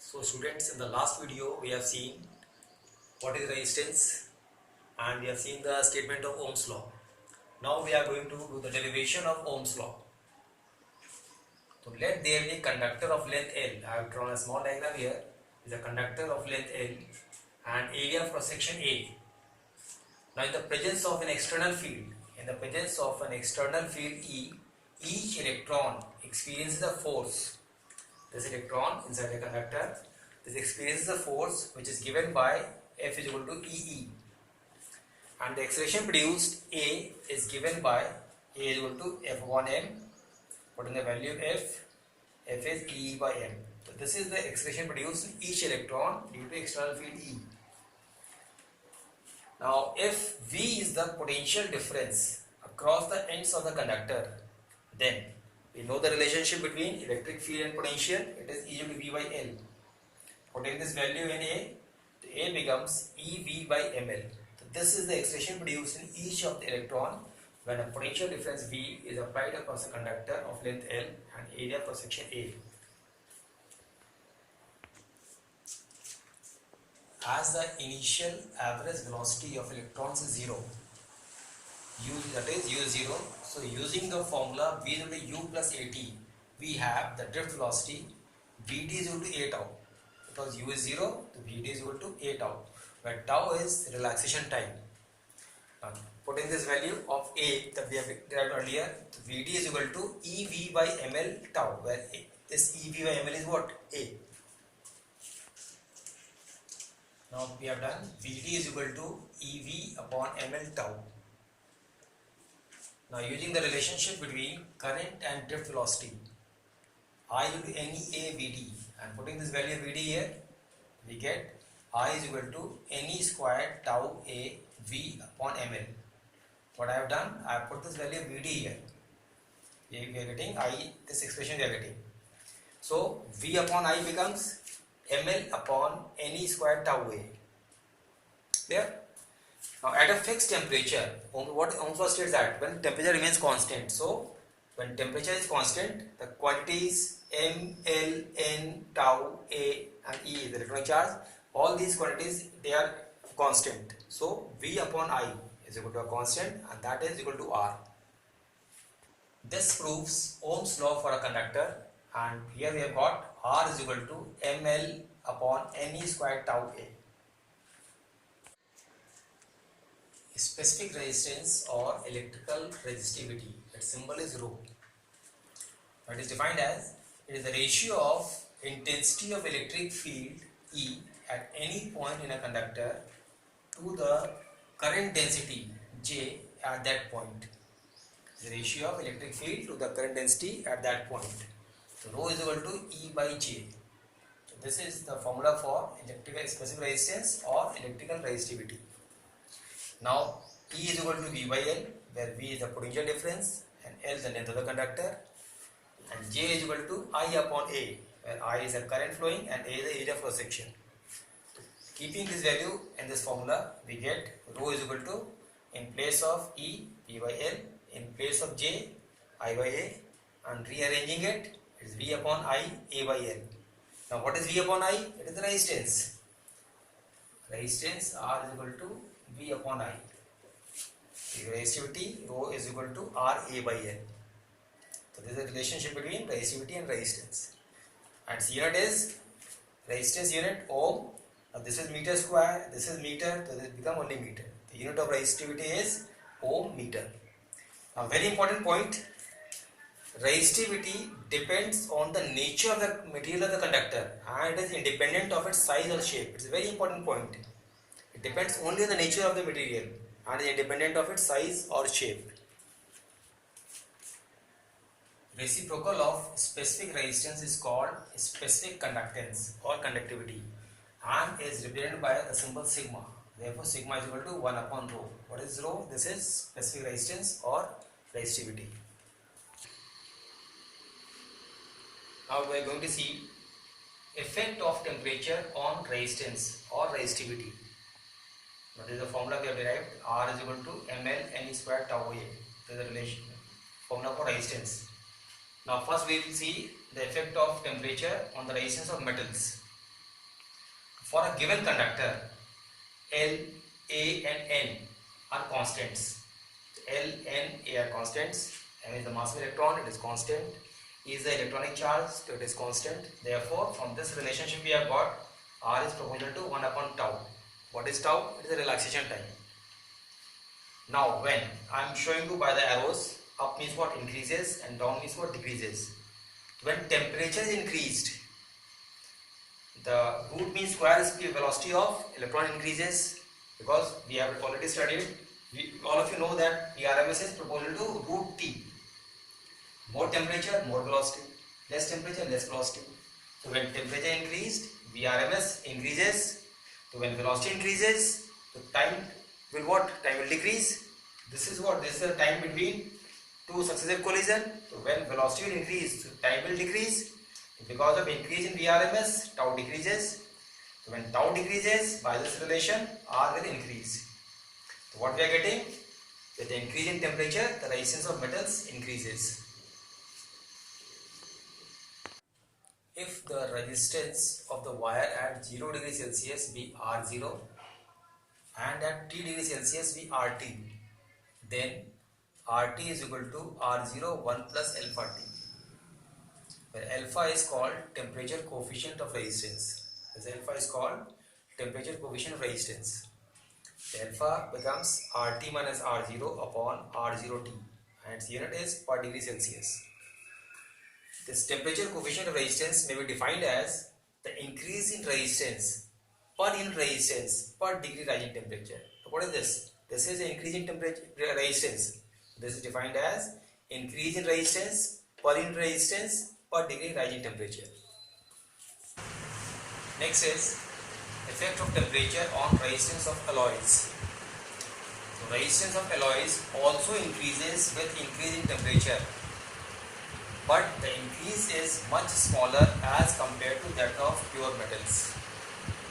So students, in the last video we have seen what is resistance and we have seen the statement of Ohm's law. Now we are going to do the derivation of Ohm's law. So let there be a conductor of length L. I have drawn a small diagram here. Is a conductor of length L and area of cross section A. Now in the presence of an external field, E, each electron experiences a force. This electron inside a conductor, this experiences a force which is given by F is equal to EE, and the acceleration produced A is given by A is equal to F upon M. Put in the value F is EE by M. So this is the acceleration produced in each electron due to external field E. Now if V is the potential difference across the ends of the conductor, then we know the relationship between electric field and potential. It is equal to V by L. Putting this value in A, A becomes EV by ML. So this is the acceleration produced in each of the electron when a potential difference V is applied across a conductor of length L and area cross section A. As the initial average velocity of electrons is 0, that is U is 0. So using the formula V is equal to U plus AT, we have the drift velocity Vt is equal to A tau. Because U is 0, so Vt is equal to A tau, where tau is relaxation time. Now, putting this value of A that we have derived earlier, Vt is equal to EV by ml tau, where this EV by ml is what? A. Now we have done Vt is equal to EV upon ml tau. Now using the relationship between current and drift velocity, I equal to NE Vd, and putting this value of Vd here, we get I is equal to NE squared tau A V upon ml. What I have done, I have put this value of Vd here. We are getting I, this expression we are getting. So V upon I becomes ml upon NE squared tau A. There. Now at a fixed temperature, what Ohm's law states that when temperature remains constant. So when temperature is constant, the quantities M, L, N, tau, A and E, the electronic charge, all these quantities they are constant. So V upon I is equal to a constant, and that is equal to R. This proves Ohm's law for a conductor, and here we have got R is equal to ML upon NE squared tau A. Specific resistance or electrical resistivity, its symbol is rho. It is defined as, it is the ratio of intensity of electric field E at any point in a conductor to the current density J at that point. The ratio of electric field to the current density at that point. So rho is equal to E by J. So this is the formula for electrical specific resistance or electrical resistivity. Now E is equal to V by L, where V is the potential difference and L is the length of the conductor, and J is equal to I upon A, where I is the current flowing and A is the area of cross section. Keeping this value in this formula, we get rho is equal to, in place of E, V by L, in place of J, I by A, and rearranging it is V upon I, A by L. Now what is V upon I? It is the resistance. Resistance R is equal to V upon I. The resistivity rho is equal to R A by L. So this is the relationship between resistivity and resistance. And its unit is resistance unit ohm. Now this is meter square, this is meter, so this become only meter. The unit of resistivity is ohm meter. Now very important point, resistivity depends on the nature of the material of the conductor and it is independent of its size or shape. It's a very important point. It depends only on the nature of the material and is independent of its size or shape. Reciprocal of specific resistance is called specific conductance or conductivity and is represented by the symbol sigma. Therefore, sigma is equal to 1 upon rho. What is rho? This is specific resistance or resistivity. Now we are going to see effect of temperature on resistance or resistivity. Now this is the formula we have derived. R is equal to ml NE squared tau A. This is the relation formula for resistance. Now first we will see the effect of temperature on the resistance of metals. For a given conductor, L, A and N are constants. L, N, A are constants. M is the mass of electron, it is constant. E is the electronic charge, so it is constant. Therefore, from this relationship we have got R is proportional to 1 upon tau. What is tau? It is the relaxation time. Now, when I am showing you by the arrows, up means what? Increases, and down means what? Decreases. When temperature is increased, the root mean square is the velocity of electron increases, because we have already studied. All of you know that Vrms is proportional to root T. More temperature, more velocity. Less temperature, less velocity. So when temperature increased, Vrms increases. So when velocity increases, the time will what? Time will decrease. This is what? This is the time between two successive collision. So when velocity will increase, so time will decrease. Because of increase in Vrms, tau decreases. So when tau decreases, by this relation, R will increase. So what we are getting? With the increase in temperature, the resistance of metals increases. If the resistance of the wire at 0 degree Celsius be R0 and at T degree Celsius be RT, then RT is equal to R0 1 plus alpha T, where alpha is called temperature coefficient of resistance. This alpha is called temperature coefficient of resistance. The alpha becomes RT minus R0 upon R0T, and its unit is per degree Celsius. This temperature coefficient of resistance may be defined as the increase in resistance per unit resistance per degree rising temperature. So what is this? This is the increase in temperature resistance. This is defined as increase in resistance per unit resistance per degree rising temperature. Next is effect of temperature on resistance of alloys. So resistance of alloys also increases with increase in temperature, but the increase is much smaller as compared to that of pure metals.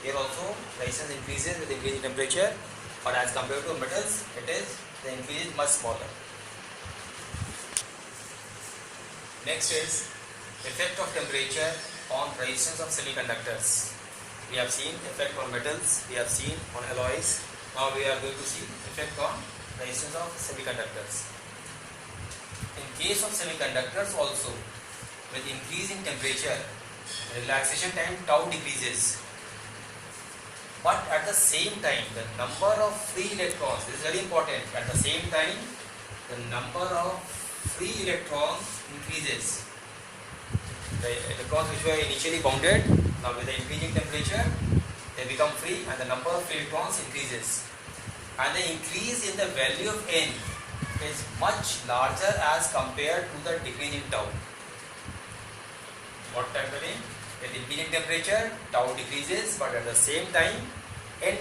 Here also resistance increases with increase in temperature, but as compared to metals, the increase is much smaller. Next is effect of temperature on resistance of semiconductors. We have seen effect on metals, we have seen on alloys. Now we are going to see effect on resistance of semiconductors. In case of semiconductors also, with increase in temperature, relaxation time tau decreases. But at the same time, the number of free electrons, this is very important, at the same time, the number of free electrons increases. The electrons which were initially bounded, now with the increasing temperature, they become free and the number of free electrons increases. And the increase in the value of N is much larger as compared to the decrease in tau. What time mean? With increasing temperature, tau decreases, but at the same time, N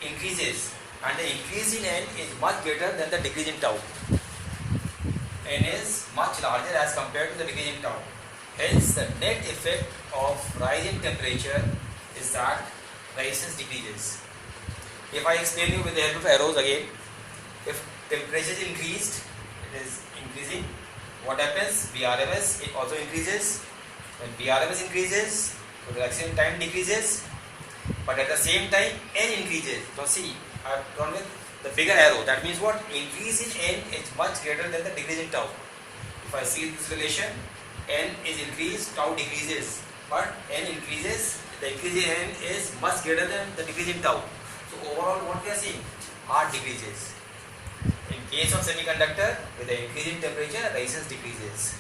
increases, and the increase in N is much greater than the decrease in tau. N is much larger as compared to the decrease in tau. Hence, the net effect of rise in temperature is that resistance decreases. If I explain you with the help of arrows again, if temperature is increased, it is increasing. What happens? Vrms it also increases. When Vrms increases, the relaxation time decreases, but at the same time N increases. So see, I have drawn with the bigger arrow. That means what? Increase in N is much greater than the decrease in tau. If I see this relation, N is increased, tau decreases, but N increases, the increase in N is much greater than the decrease in tau. So overall what we are seeing? R decreases. In case of semiconductor, with the increase in temperature, resistance decreases.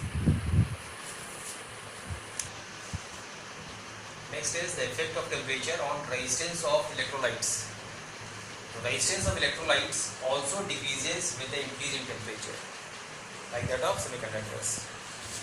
Next is the effect of temperature on resistance of electrolytes. The resistance of electrolytes also decreases with the increase in temperature, like that of semiconductors.